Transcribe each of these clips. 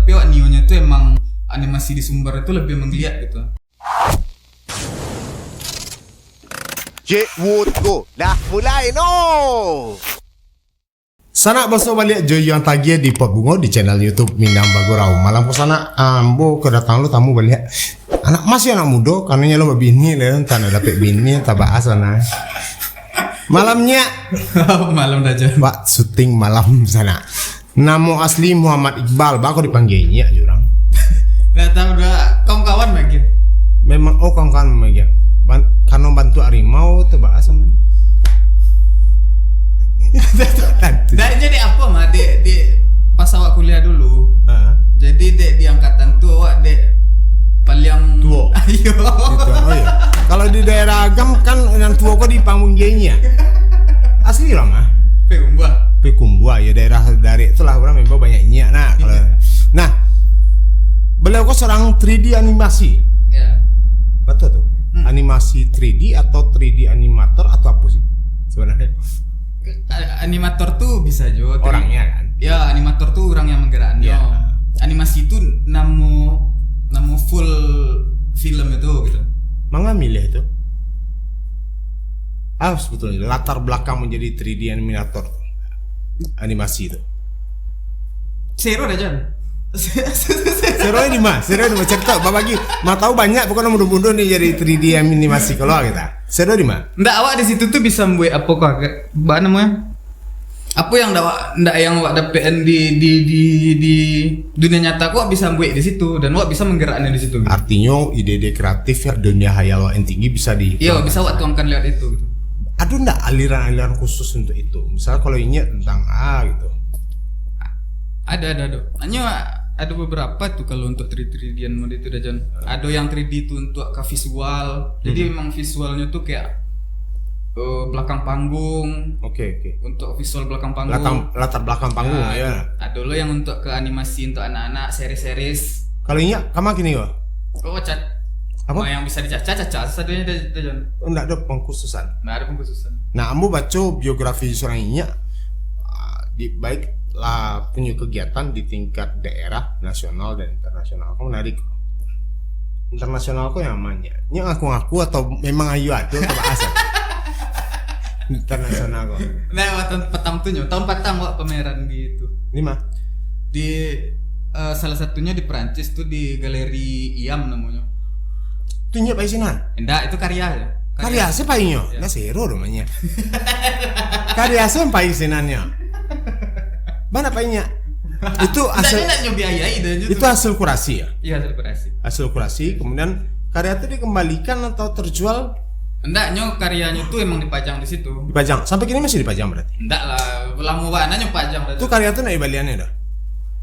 tapi wak Nionya itu emang animasi di sumber itu lebih menggeliat gitu. Wood go. Dah mulai no. Sana baso balik Joy yang tagih di Pot Bungo di channel YouTube Minang Bagurau. Malam ko sana ambo kedatang lu tamu balik. Anak masih anak muda karena lo bini le tanah dapat bini tabah sana. Malamnya Malam dah Pak syuting malam sana. Namo asli Muhammad Iqbal, bako dipanggilnya jurang. Gak tahu udah kawan-kawan lagi. Memang kawan-kawan lagi. Karena bantu harimau tebak sama. Nah, jadi apa mah di pas awak kuliah dulu. Jadi di angkatan tuh awak paling tua. Ayo. Gitu. Oh iya. Kalau di daerah Agam kan yang tua kok di panggung genya. Asli lah mah. Pekumbua ya daerah dari itulah orang memang banyaknya. Nah, kalau beliau kok seorang 3D animasi. Ya. Betul tuh. Animasi 3D atau 3D animator atau apa sih sebenarnya? Animator tuh bisa juga Orangnya kan. Ya, animator tuh orang yang menggerakkan. Ya. Animasi itu namo full film itu gitu. Mangga milih itu. Sebetulnya latar belakang menjadi 3D animator animasi itu. Zero dah Jan. Seru di mana cerita bagi mau tahu banyak pokoknya mudah-mudahan nih jadi 3D animasi kalau kita. Seru di mana? Nggak, awak di situ tuh bisa membuat apa kok? Apa namanya? Apa yang ndak yang awak dapetin di dunia nyata kok bisa membuat di situ dan awak bisa menggeraknya di situ. Gitu. Artinya ide-ide kreatif ya dunia hayal yang tinggi bisa di. Iya, bisa awak tuangkan lewat itu gitu. Ada ndak aliran-aliran khusus untuk itu? Misalnya kalau ini tentang gitu. Ada. Hanya ada beberapa tuh kalau untuk 3D-an mode itu dah Jan. Ada yang 3D itu untuk ke visual. Jadi memang visualnya tuh kayak belakang panggung. Oke. Untuk visual belakang panggung. Latar belakang panggung ya. Ada lo yang untuk ke animasi untuk anak-anak, series-series. Kalau ini kamu gini kok. Oh, cat. Apa? Yang bisa dicaca sadunya dah Jan. Enggak ada pengkhususan. Nggak ada pengkhususan. Nah, kamu baca biografi seorang ini baik lah punya kegiatan di tingkat daerah, nasional dan internasional. Aku menarik. Internasional aku yang namanya. Yang ngaku-ngaku atau memang ayu ada atau asal? Internasional kok. Nah, tahun petang wak pameran gitu. Ini mah Di salah satunya di Perancis tuh di Galeri IAM namanya. tunjuk Pak Isinan. Enggak, itu karya ya. Karya siapa ini? Ya. Nah, seru namanya. Karya siapa Isinannya? Mana paknya? Itu hasil itu hasil kurasi ya? Iya, hasil kurasi. Hasil kurasi, kemudian karya itu dikembalikan atau terjual? Enggak, karyanya tuh emang dipajang di situ. Dipajang. Sampai kini masih dipajang berarti? Enggak lah, lama banget pajang. Itu karya itu naik baliannya dah?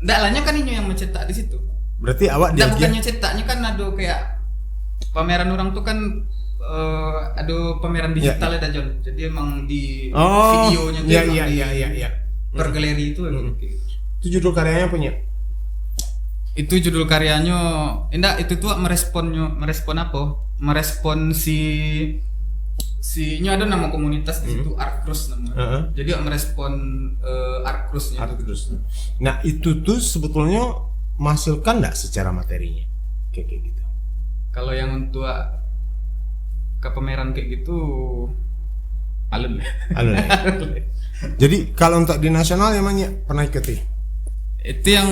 Enggak lah, kan ini yang mencetak di situ. Berarti awak dia bukannya cetaknya kan ada kayak pameran orang tuh kan ada pameran digital ya John. Jadi emang di videonya tuh iya. Per galeri itu emang gitu. Itu judul karyanya punya? Itu judul karyanya enggak, itu tuh merespon apa? Merespon si nya ada nama komunitas di situ, Art Cruise namanya. Jadi merespon Art Cruise-nya. Nah, itu tuh sebetulnya menghasilkan enggak secara materinya? Kayak gitu. Kalau yang untuk ke pameran kayak gitu alun. Jadi kalau untuk di nasional emangnya pernah ikuti? Itu yang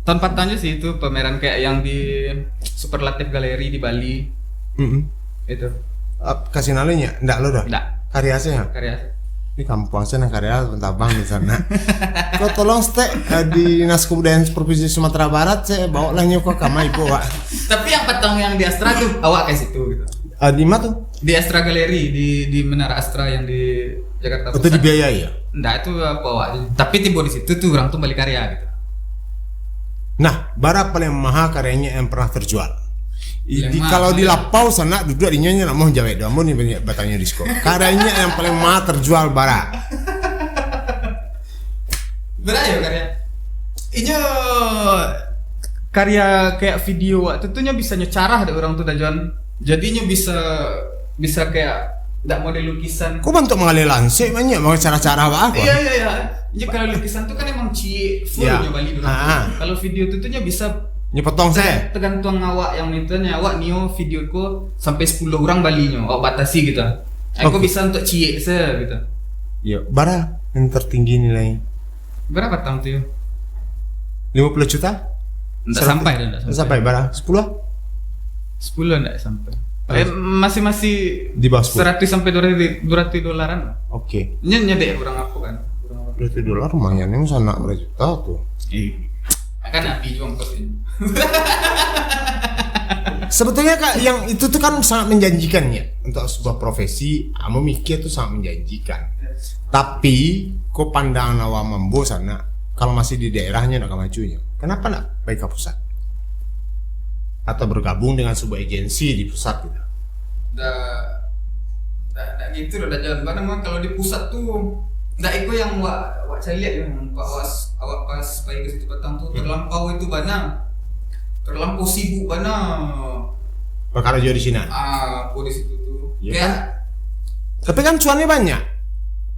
tahun pertama sih, itu pameran kayak yang di Superlatif Galeri di Bali. Itu. Kasih nalenya? Enggak lo dah? Enggak. Karya saya? Karya. Di kampung saya karya bentar bang di sana. Kau tolong stay di Dinas Kebudayaan Provinsi Sumatera Barat, saya bawa lah nyokok kamai bawa. Tapi yang petang yang di Astra tuh awak kayak situ gitu. Di mana tuh? Di Astra Galeri di Menara Astra yang di Jakarta Pusat. Itu dibiayai ya? Enggak, itu apa awak. Tapi tiba di situ tuh orang tuh balik karya gitu. Nah, bara paling mahal karyanya yang pernah terjual. Kalau di ya. Lapau sana duduk di nyonya nak mau jawab dah, mau nih banyak batanya disko. Karyanya yang paling mahal terjual bara. Berapa ya karya? Ini karya kayak video waktu itu nya bisa nyecarah ada orang tuh dajon. Jadinya bisa kayak ndak model lukisan. Kok bentuk mengalir langsir banyak mau cara-cara apa? Iya. Jadi kalau lukisan tuh kan emang full Iya. nya Bali dulu. Kalau video itu nya bisa Nyepotong saya. tergantung awak yang itu awak nio video ko sampai 10 orang Bali nyo awak batasi gitu. Aku bisa untuk cie gitu. Iya, bara yang tertinggi nilai Berapa tahun tuh? 50 juta? Enggak sampai dah, enggak Sampai bara 10? 10 enggak sampai. Masih Di bawah 10. 100 sampai 200 dolaran. Oke. Nya deh kurang aku kan. $200 lumayan yang sana berjuta tuh. Kan api juga ongkosnya. Sebetulnya Kak, yang itu tuh kan sangat menjanjikan ya untuk sebuah profesi. Kamu mikir tuh sangat menjanjikan. Tapi kok pandangan awam mambo sana kalau masih di daerahnya nak majunya. Kenapa nak baik ke pusat? Atau bergabung dengan sebuah agensi di pusat gitu. Dah gitu udah jalan mana mah kalau di pusat tuh ndak ikut yang wak saya lihat yang awak pas pergi ke situ petang tuh terlampau itu banyak. Terlampau sibuk banyak. Perkara jual di sini. Aku di situ tuh. Iya Kayak Tapi kan cuannya banyak.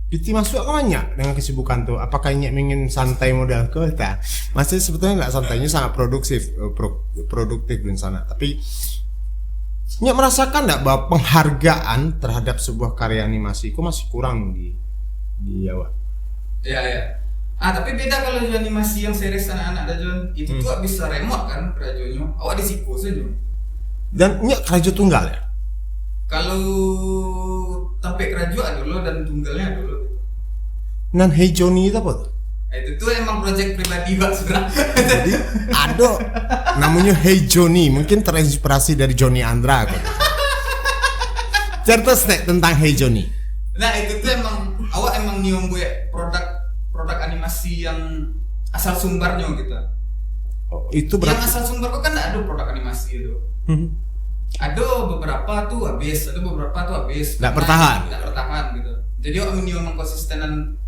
Piti masuk kan banyak dengan kesibukan tuh. Apakah ini ingin santai modal ke? Nah, masih sebetulnya nggak santainya sangat produktif di sana. Tapi Nyak merasakan nggak bahwa penghargaan terhadap sebuah karya animasi itu masih kurang di Jawa? ya. Tapi beda kalau animasi yang series anak-anak dah Jon. Itu tuh bisa remote kan kerajonya. Awak di siku saja. Dan Nyak kerajo tunggal ya? Kalau sampai kerajo dulu dan tunggalnya dulu. Nan Hey Johnny itu apa tuh? Itu tuh emang project pribadi Pak sebenarnya. Jadi ada namanya Hey Johnny, mungkin terinspirasi dari Johnny Andra aku. Cerita sedikit tentang Hey Johnny. Nah itu tuh emang awak emang nyium gue produk animasi yang asal sumbernya gitu. Oh, itu Yang berarti asal sumber kok kan ada produk animasi itu. Ada beberapa tuh habis, ada beberapa tuh habis. Nggak bertahan gitu. Jadi awak nyium konsistenan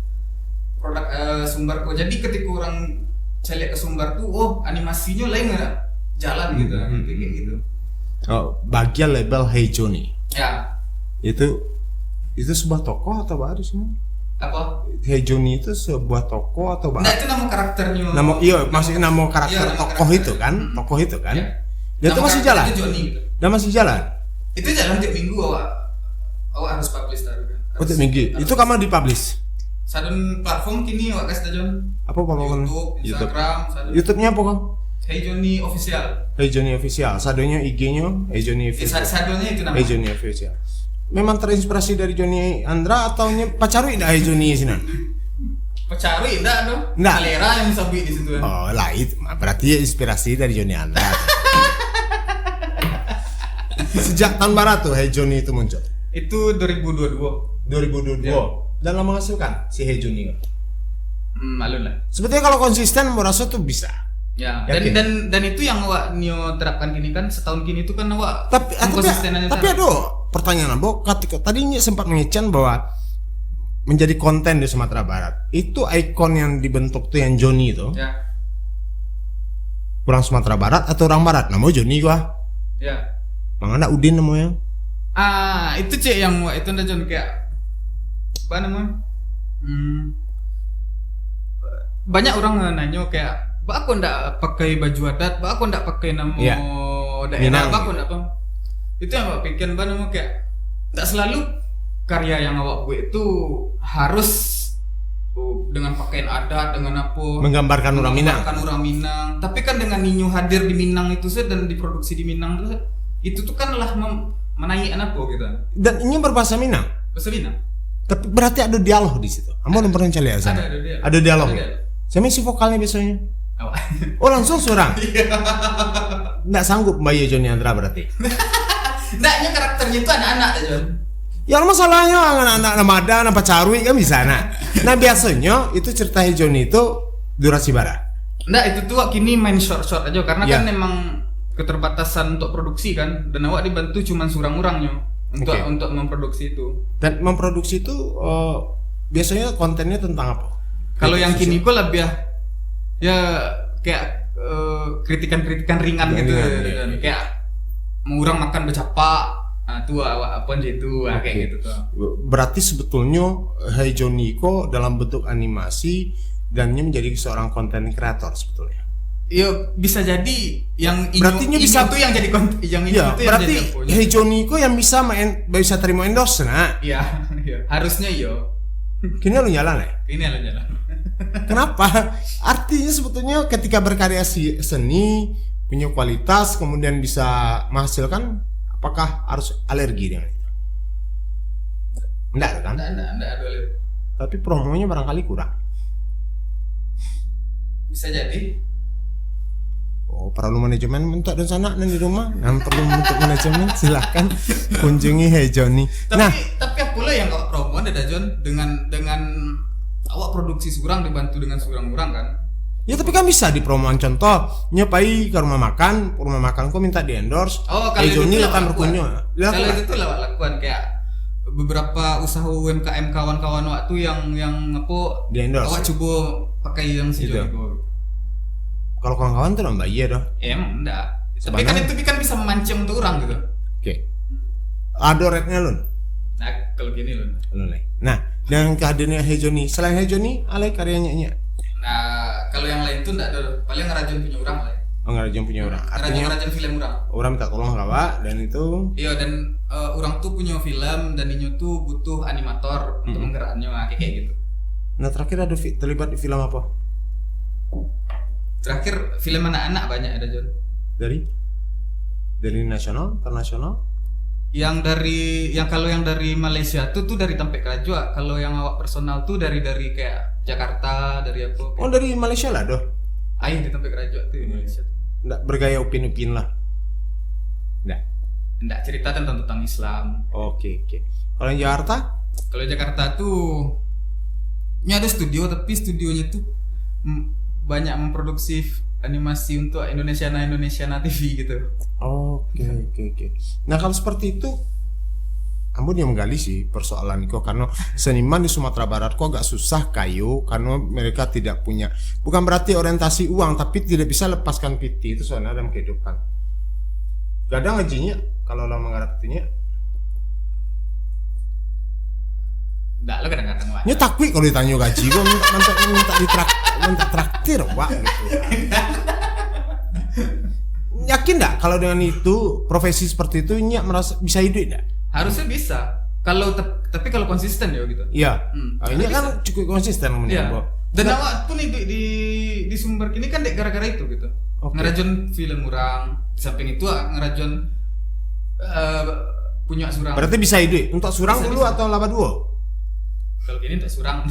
produk sumber kok. Jadi ketika orang cek ke sumber tuh, oh animasinya lain nggak jalan gitu, kayak gitu. Oh, bagian label Hey Johnny. Ya. Itu sebuah tokoh atau apa di sini? Apa? Hey Johnny itu sebuah tokoh atau apa? Nah itu nama karakternya. Maksudnya nama karakter nama tokoh karakter. itu kan? Tokoh itu kan? Iya. Dia itu Nama masih karakternya jalan. itu Johnny gitu. Dan masih jalan. Itu jalan tiap minggu awak harus publish tadi kan. Oh, tiap minggu. Itu kamu dipublish. Sadun platform kini awak kasih Jon. Apa platform? YouTube, Instagram, sadun. YouTube-nya apa kan? Hey Johnny official. Hey Johnny official. Sadonya IG-nya Hey Johnny official. Sadonya itu nama. Hey Johnny official. Memang terinspirasi dari Johnny Andra atau pacaru tidak Hey Johnny sini? Pecari enggak dong. Nggak. Selera yang sabi di situ. Oh, lah itu berarti inspirasi dari Johnny Andra. Sejak tahun barat tuh Hey Johnny itu muncul. Itu 2022. 2022. Ya. Dan lama menghasilkan si Hey Johnny. Malun lah. Sebetulnya kalau konsisten merasa tuh bisa. Ya. Yakin? Dan itu yang awak nio terapkan kini kan setahun kini itu kan awak Tapi konsistenannya ada pertanyaan Bo, ketika tadinya sempat mengecen bahwa menjadi konten di Sumatera Barat itu ikon yang dibentuk tuh yang Johnny itu Ya. orang Sumatera Barat atau orang Barat namanya Johnny gua Ya. mana Udin namanya Itu cek yang itu udah Jon kayak apa namanya? Banyak orang nanya kayak, "Ba aku ndak pakai baju adat, ba aku ndak pakai nama daerah, Minang. ba aku ndak apa." Itu yang awak pikir ba namanya kayak ndak selalu karya yang awak buat itu harus dengan pakaian adat, dengan apa menggambarkan orang Minang. orang Minang. Tapi kan dengan Ninyo hadir di Minang itu dan diproduksi di Minang itu tuh kan lah menaikkan apa gitu. Dan ini berbahasa Minang. Bahasa Minang. Tapi berarti ada dialog di situ. Kamu belum pernah cari sana? Ada dialog. Saya isi vokalnya biasanya. Oh langsung seorang. Nggak sanggup Mbak Johnny Andra berarti. Nggaknya karakternya itu anak-anak Jon. Ya masalahnya anak-anak Namada, anak Pacarui kan bisa nah biasanya itu cerita Johnny itu durasi bara. Nggak itu tuh kini main short aja karena Ya. kan memang keterbatasan untuk produksi kan dan awak dibantu cuman surang-urangnya untuk memproduksi itu. Dan memproduksi itu biasanya kontennya tentang apa? Kalau yang kini kok lebih ya kayak kritikan-kritikan ringan gitu Ringan, dan kayak mau orang makan bercapa tua awak apa itu kayak gitu tuh. Berarti sebetulnya Heijoniko dalam bentuk animasi dan menjadi seorang konten kreator sebetulnya. Iya bisa jadi yang berarti bisa tuh yang jadi yang itu ya, yang berarti jadi Heijoniko yang bisa bisa terima endorse nah. Iya, harusnya iyo. Kini lu nyala nih. Ini lo jalan. Kenapa? Artinya sebetulnya ketika berkarya seni punya kualitas kemudian bisa menghasilkan, apakah harus alergi dengan itu? Enggak kan? Enggak ada alergi. Tapi promonya barangkali kurang. Bisa jadi. Oh, perlu manajemen mentok dan sana dan di rumah. Yang perlu untuk manajemen silahkan kunjungi Heijoni. Tapi pula yang kau promo ada John dengan awak produksi surang dibantu dengan surang-urang kan? Ya tapi kan bisa dipromokan, contoh nyepai ke rumah makan kok minta di endorse. Oh, kalau Heijoni itu akan berkunjung. Kalau itu tuh lewat lakukan kayak beberapa usaha UMKM kawan-kawan waktu yang apa di endorse. Awak coba pakai yang sejauh itu. Kalau kawan-kawan tuh nambah iya dah. Emang enggak. Tapi kan itu kan bisa memancing untuk orang gitu. Oke. Ada rate-nya Lun. Nah, kalau gini Lun. Nah, dengan kehadirannya Heijoni, selain Heijoni, alay karyanya nya. Nah, kalau yang lain tuh enggak ada. Paling ngerajin punya orang lah. Oh, ngerajin punya orang. Artinya ngerajin film orang. Orang minta tolong kawan dan itu. Iya, dan orang tuh punya film dan ini tuh butuh animator untuk menggerakkannya kayak gitu. Nah, terakhir ada terlibat di film apa? Terakhir film anak-anak banyak ada John. Dari nasional, internasional? Kalau yang dari Malaysia tuh dari Tampek Raja. Kalau yang awak personal tuh dari kayak Jakarta, dari apa? Oh, dari Malaysia lah doh. Ayo di Tampek Raja tuh di Malaysia. Nggak bergaya upin-upin lah. Nggak cerita tentang Islam. Oke. Kalau yang Jakarta? Kalau Jakarta tuh ini ada studio, tapi studionya tuh banyak memproduksi animasi untuk Indonesia TV gitu. Oke. Nah kalau seperti itu, Ambon yang menggali sih persoalan kok, karena seniman di Sumatera Barat kok agak susah kayu karena mereka tidak punya, bukan berarti orientasi uang, tapi tidak bisa lepaskan PT itu soalnya dalam kehidupan. Gak ada ngajinya kalau lama ngarap petinya. Nggak, lo kadang-kadang Ini takwi kalau ditanya gaji, gue minta traktir, wah gitu. Yakin nggak kalau dengan itu profesi seperti itu Nyak merasa bisa hidup nggak? Harusnya bisa. Tapi kalau konsisten ya gitu. Iya. Ini kan cukup konsisten ya. Dan awak pun di sumber ini kan gara-gara itu gitu. Okay. Ngerajon film orang. Di samping itu ngerajon punya surang. Berarti bisa hidup. Untuk surang dulu bisa. Atau laba dua? Kalau gini untuk surang.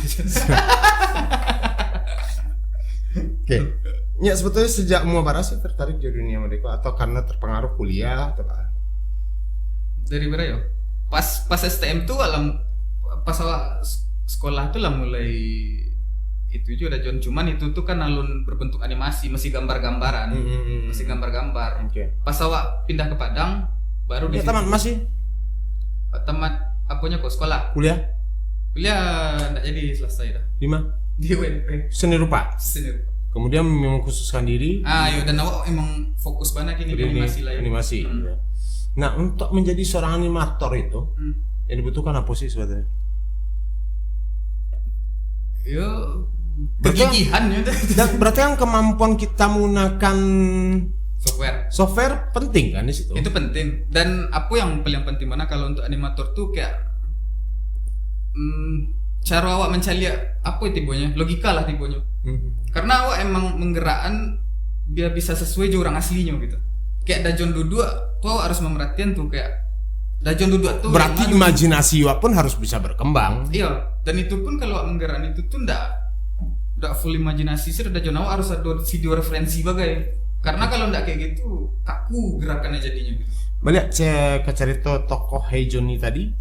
Oke. Ya sebetulnya sejak muabarah sih tertarik di dunia mediko atau karena terpengaruh kuliah atau apa? Dari mana ya? Pas STM tuh pas awal sekolah tuh lah mulai itu juga ada John, cuman itu tuh kan alun berbentuk animasi, masih gambar-gambaran. Masih gambar-gambar. Okay. Pas awak pindah ke Padang baru ya, tamat masih? Tamat apanya kok sekolah? Kuliah enggak jadi selesai dah. Di mana? Di UNP. Seni rupa. Kemudian mengkhususkan diri. Iya, dan awak emang fokus banget ini di animasi lain. Animasi. Nah, untuk menjadi seorang animator itu yang dibutuhkan apa sih sebetulnya? Yo, kegigihan ya. Dan berarti kan kemampuan kita menggunakan software penting kan di situ. Itu penting. Dan apa yang paling penting mana kalau untuk animator tuh kayak cara awak mencari apa tibonya, logika lah tibonya. Karena awak emang menggerakkan biar bisa sesuai dengan orang aslinya gitu. Kayak Dajon Duduk tuh awak harus memerhatikan tuh kayak Dajon Duduk tuh berarti imajinasi awak pun harus bisa berkembang. Iya, dan itu pun kalau awak menggerakkan itu tuh ndak full imajinasi sih. Dajon awak harus ada video referensi bagai. Karena kalau ndak kayak gitu kaku gerakannya jadinya gitu. Balik ke cerita tokoh Heijoni tadi.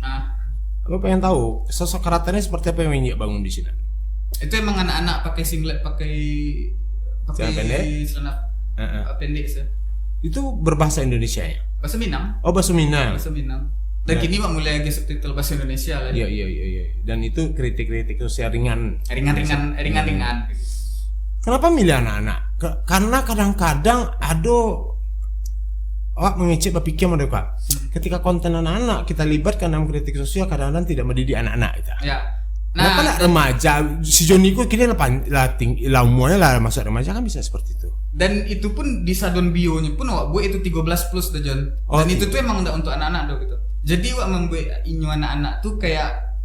Aku pengen tahu sosok karakternya seperti apa yang Nyak bangun di sini. Itu emang anak-anak pakai singlet, pakai celana pendek sih. Itu berbahasa Indonesia ya? Bahasa Minang. Oh, bahasa Minang. Bahasa Minang. Dan kini Pak mulai lagi subtitle bahasa Indonesia lah. Iya. Dan itu kritik-kritik sosial ringan. Ringan. Kenapa milih anak-anak? Karena kadang-kadang ada awak mengecek berpikir mereka. ketika konten anak-anak kita libatkan dalam kritik sosial kadang-kadang tidak mendidik anak-anak kita. Ya. Kenapa lah remaja si Joni ku kini lah umurnya lah masuk remaja kan bisa seperti itu. Dan itu pun di sadon bio-nya pun wak buat itu 13 plus dah John. Dan itu tuh emang enggak untuk anak-anak do gitu. Jadi wak membuat inyo anak-anak tuh kayak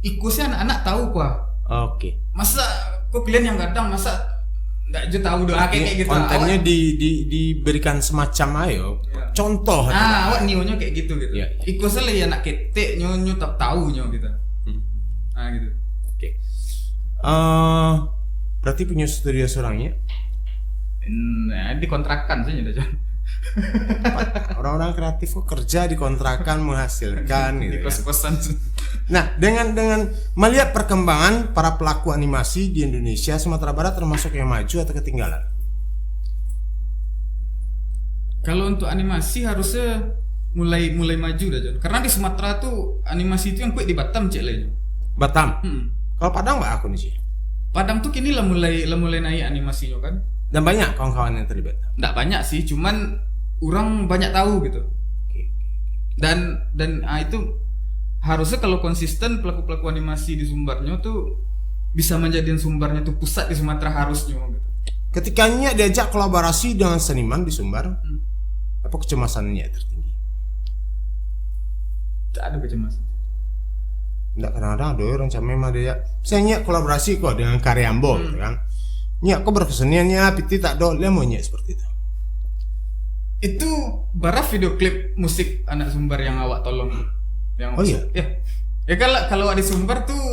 ikusnya anak-anak tahu kuah. Oke. Masa kok kalian yang kadang masa enggak aja tahu doa kayak gitu. Kontennya diberikan semacam ayo contoh. Awak nionya kayak gitu. Ya. Ikusnya lah ya anak ketek nyo tak tahu nyo gitu. Gitu. Oke. Berarti punya studio seorangnya? Nah, dikontrakan saja dah John. Orang-orang kreatif kok kerja dikontrakan menghasilkan Di gitu. kos-kosan. Nah, dengan melihat perkembangan para pelaku animasi di Indonesia, Sumatera Barat termasuk yang maju atau ketinggalan? Kalau untuk animasi harusnya mulai maju dah John. Karena di Sumatera tuh animasi itu yang kuat di Batam cek lah. Batam. Kalau Padang mbak aku nih sih. Padang tuh kini lah mulai naik animasinya kan. Dan banyak kawan-kawan yang terlibat. Nggak banyak sih, cuman orang banyak tahu gitu. Dan itu harusnya kalau konsisten pelaku-pelaku animasi di Sumbarnya tuh bisa menjadikan Sumbarnya tuh pusat di Sumatera harusnya gitu. Ketika Nya diajak kolaborasi dengan seniman di Sumbar, apa kecemasannya tertinggi? Tak ada kecemasan. Nggak kadang-kadang ada orang macam memang dia saya Nya kolaborasi kok dengan Karyambo gitu kan. Nya kok berkeseniannya Piti tak do dia mau Nya seperti itu. Itu baraf video klip musik anak Sumbar yang awak tolong. Yang Oh iya? Ya kalau di Sumbar tuh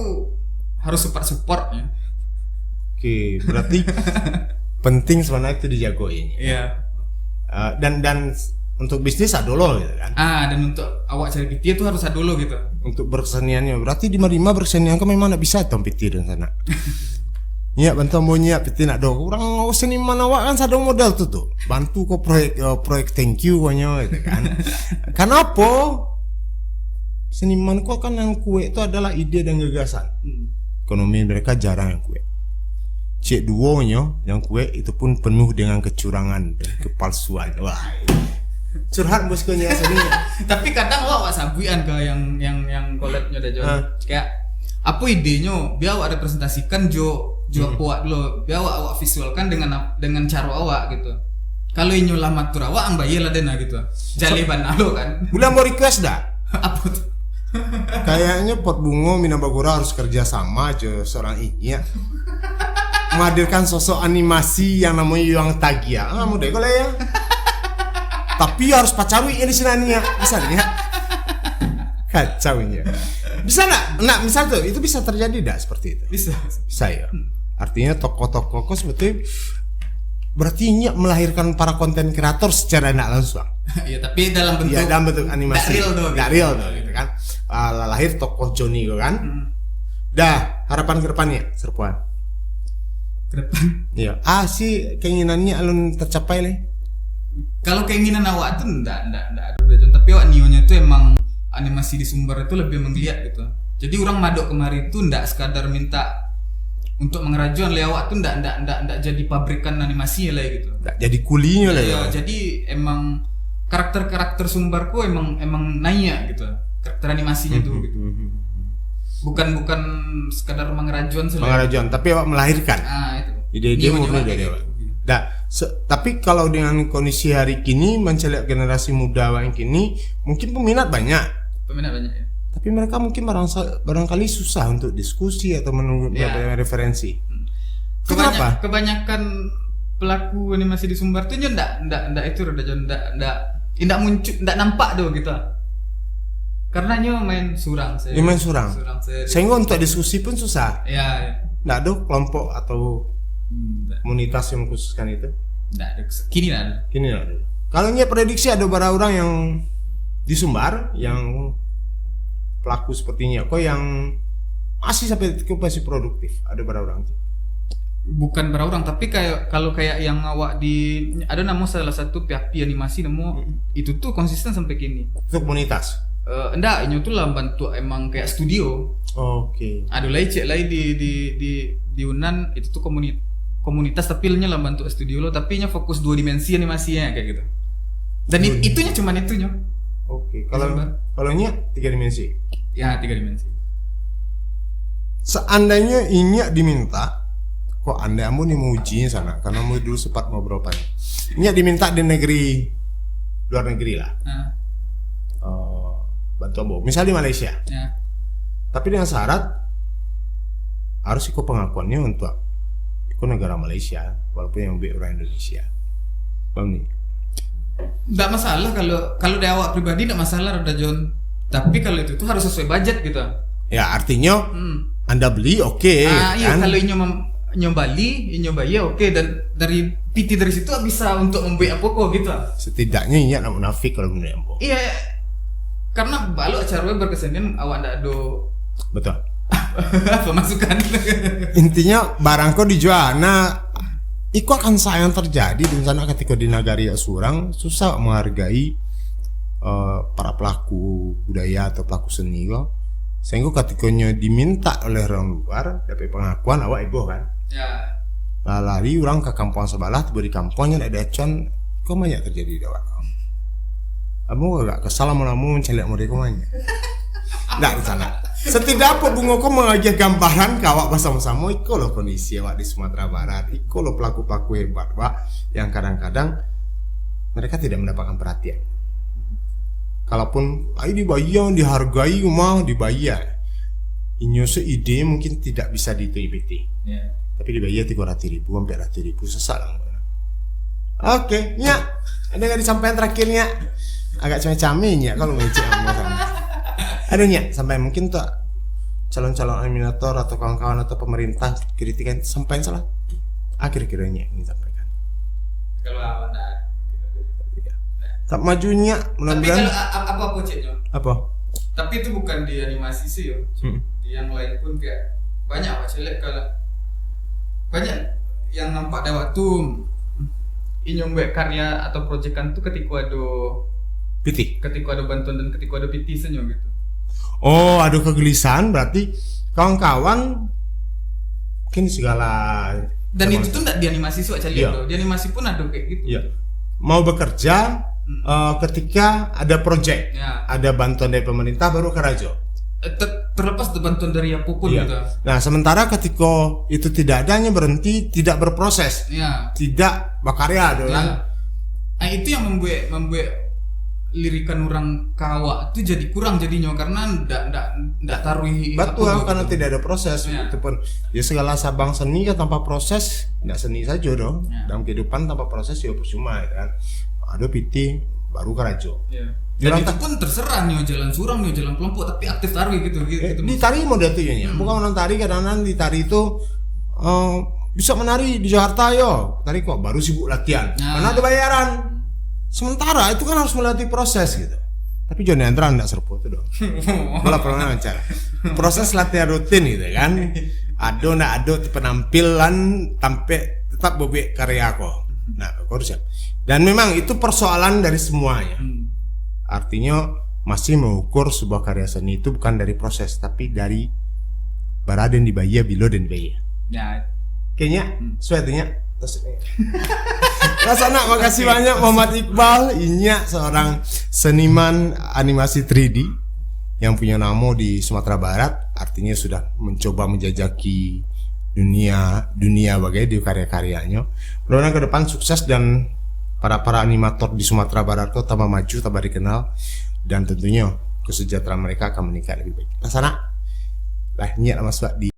harus support ya. Oke, berarti penting sebenarnya itu dijagoin. Iya. Dan untuk bisnis adolo gitu kan. Dan untuk awak cari PT itu harus adolo gitu. Untuk berkeseniannya berarti di Marima berkesenian kan memang nak bisa tom PT dan sana. Nya bantu mau Nya PT nak do. Orang seniman awak kan sadong modal tuh. Bantu kok proyek thank you konyo gitu kan. Kenapa? Seniman kok kan yang kue itu adalah ide dan gagasan. Ekonomi mereka jarang yang kue. Cek duonya yang kue itu pun penuh dengan kecurangan dan kepalsuan. Wah. Curhat boskunya sendiri. Tapi kadang awak sabuian ke yang collabnya dah John. Kayak apa idenya? Biar awak representasikan jo apa dulu. Biar awak visualkan dengan cara awak gitu. Kalau inyo lah matur awak ambayel lah dena gitu. Jaliban lo kan. Bulan mau request dah. Apa tuh? Kayaknya Pot Bungo Minabagora harus kerja sama aja seorang Inya menghadirkan sosok animasi yang namanya Yuang Tagia. Mudah kok lah ya. Tapi harus pacawi ini sinanya, misalnya. Kacau ya. Bisa nggak? Nah, misal tuh itu bisa terjadi nggak seperti itu? Bisa ya. Artinya tokoh-tokoh kok sebetulnya berarti Nya melahirkan para konten kreator secara tidak langsung. Iya, tapi dalam bentuk animasi. Nggak real tuh, gitu kan. Lahir tokoh Joni kan. Dah, harapan kedepannya Serpuan. Kedepan. Iya. Sih keinginannya alun tercapai lah. Kalau keinginan awak tuh enggak ada John. Tapi awak nionya itu emang animasi di Sumbar itu lebih menggeliat gitu. Jadi orang madok kemari itu enggak sekadar minta untuk mengerajuan le awak tuh enggak jadi pabrikan animasi lah gitu. Enggak jadi kulinya lah ya. Jadi emang karakter Sumbarku emang naik gitu. Karakter animasinya tuh gitu. Bukan sekadar mengerajuan selain. Mengerajuan, tapi awak melahirkan. Itu. Ide-ide murni dari awak. Nah, tapi kalau dengan kondisi hari kini menceliak generasi muda yang kini mungkin peminat banyak ya. Tapi mereka mungkin barangkali susah untuk diskusi atau menunggu referensi. Kenapa? Kebanyakan pelaku animasi di Sumbar tuh ndak itu ndak muncul, ndak nampak tuh gitu. Karena nyo main surang. Sehingga untuk diskusi pun susah. Iya. Ndak ada kelompok atau komunitas yang mengkhususkan itu. Nggak ada. Kini ada. Kalau Nya prediksi ada beberapa orang yang di Sumbar yang pelaku sepertinya kok yang masih sampai masih produktif, ada beberapa orang. Bukan beberapa orang, tapi kalau yang awak ada nama salah satu pihak animasi itu tuh konsisten sampai kini. Itu komunitas. Enggak, ini tuh lah bantu emang kayak studio. Oke. Ada lagi cek lagi di Unan itu tuh komunitas tapi nya lah bantu studio lo, tapi nya fokus 2 dimensi animasinya kayak gitu. Dan itunya cuman itunya. Oke. Kalau Desember. kalau Nyak 3 dimensi. Ya 3 dimensi. Seandainya Inyak diminta, kok Anda nih mau ujinya sana, karena mau dulu sempat ngobrol apa. Inyak diminta di luar negeri lah. Nah, Bantu Ambo, misal di Malaysia. ya. Tapi dengan syarat harus ikut pengakuannya untuk ikut negara Malaysia, walaupun yang lebih orang Indonesia. Bang nih. Nggak masalah kalau dari awak pribadi nggak masalah udah John. Tapi kalau itu tuh harus sesuai budget gitu. Ya artinya Anda beli oke, Iya kan? kalau nyoba ya oke, dan dari PT dari situ bisa untuk membeli apa kok gitu. Setidaknya Inyak nak munafik kalau menurut Ambo. Iya, karena balu acara berkesenian awak ndak ada Betul. pemasukan. Intinya barang kau dijual. Nah, itu akan sayang terjadi di sana ketika di nagari surang susah menghargai para pelaku budaya atau pelaku seni kok. Sehingga ketikanya diminta oleh orang luar dapat pengakuan awak ibu kan. Ya. Lari orang ke kampung sebelah, tiba di kampungnya ada con, kok banyak terjadi di awak. Kamu agak kesal sama kamu mencelak mereka banyak. Nggak di sana. Setidak apa bunga kau mengajak gambaran kawak bersama-sama. Iko loh kondisi awak di Sumatera Barat. Iko loh pelaku-pelaku hebat, Pak, yang kadang-kadang mereka tidak mendapatkan perhatian. Kalaupun ini dibayar, dihargai, mah dibayar. Inyo seide mungkin tidak bisa di-PT. Ya. Tapi dibayar 300.000 sampai 100.000 sesak lah. Oke, Nyak. Ada nggak disampaikan terakhirnya? Agak came-came ya kalau ngecek sama sama. Ada Nyak, sampai mungkin tuh calon-calon animator atau kawan-kawan atau pemerintah kritikan sampai salah. Akhir-akhirnya ini sampaikan. Kalau awak ndak. Tak majunya Tapi mudah-mudahan kalau apa ceknya? apa? Tapi itu bukan di animasi sih yo. Di yang lain pun kayak banyak awak celek kalau banyak yang nampak ada waktu inyombe karya atau proyekan tuh ketika ada bantuan dan ketika ada PT senyum gitu. Oh, ada kegelisahan berarti kawan-kawan mungkin segala Dan itu tuh enggak di animasi sih cari Iya. Di animasi pun ada kayak gitu. ya, mau bekerja ketika ada project, Ya. ada bantuan dari pemerintah baru kerajo. Terlepas dari bantuan dari apapun Iya. gitu. Nah, sementara ketika itu tidak adanya berhenti, tidak berproses, Ya. tidak berkarya, Ya. kan? Nah, itu yang membuat lirikan orang kawak itu jadi kurang jadinya karena ndak taruhi Betul, apa karena gitu. tidak ada proses. Ya. Itu pun ya segala sabang seni kan tanpa proses, tidak seni saja dong. Ya. Dalam kehidupan tanpa proses ya percuma, ya kan? Ada PT baru kerajo. Ya. Di Dan lantai- itu pun terserah nih jalan surang nih jalan kelompok tapi aktif taruh gitu. Di tari mau dia tuh ya, bukan orang tari kadang-kadang di tari itu bisa menari di Jakarta yo, tari kok baru sibuk latihan, Nah. karena ada bayaran. Sementara itu kan harus melatih proses gitu. Tapi Johnny Andra enggak serupa itu dong. Bola pernah cara. Proses latihan rutin gitu kan. Ada penampilan sampai tetap bobek karya kok. Nah, kok harus siap. Dan memang itu persoalan dari semuanya. Artinya masih mengukur sebuah karya seni itu bukan dari proses tapi dari baraden dibayar, bilo dan dibayar. Ya. Kayaknya suatunya terus. Rasana makasih banyak Muhammad Iqbal. Inya seorang seniman animasi 3D yang punya nama di Sumatera Barat. Artinya sudah mencoba menjajaki dunia bagai di karya-karyanya. Mudah-mudahan ke depan sukses dan para animator di Sumatera Barat itu tambah maju, tambah dikenal, dan tentunya kesejahteraan mereka akan meningkat lebih baik. Rasana lah Nyak Mas Pak di